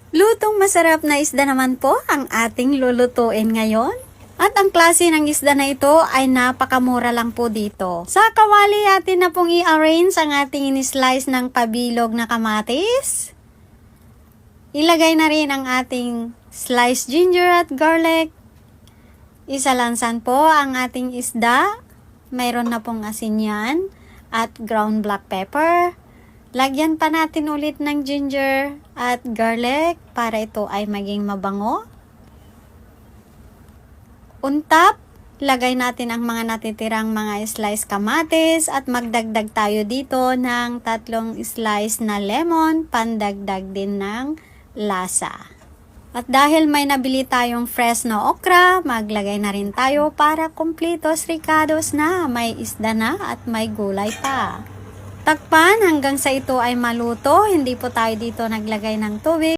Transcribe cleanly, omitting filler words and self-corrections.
Lutong masarap na isda naman po ang ating lulutuin ngayon. At ang klase ng isda na ito ay napakamura lang po dito. Sa kawali atin na pong i-arrange ang ating in-slice ng pabilog na kamatis. Ilagay na rin ang ating sliced ginger at garlic. Isalansan po ang ating isda. Mayroon na pong asin yan at ground black pepper. Lagyan pa natin ulit ng ginger at garlic para ito ay maging mabango. Untap, lagay natin ang mga natitirang mga slice kamatis at magdagdag tayo dito ng 3 slice na lemon, pandagdag din ng lasa. At dahil may nabili tayong fresh na okra, maglagay na rin tayo para kumplitos ricados na, may isda na at may gulay pa. Takpan hanggang sa ito ay maluto, hindi po tayo dito naglagay ng tubig.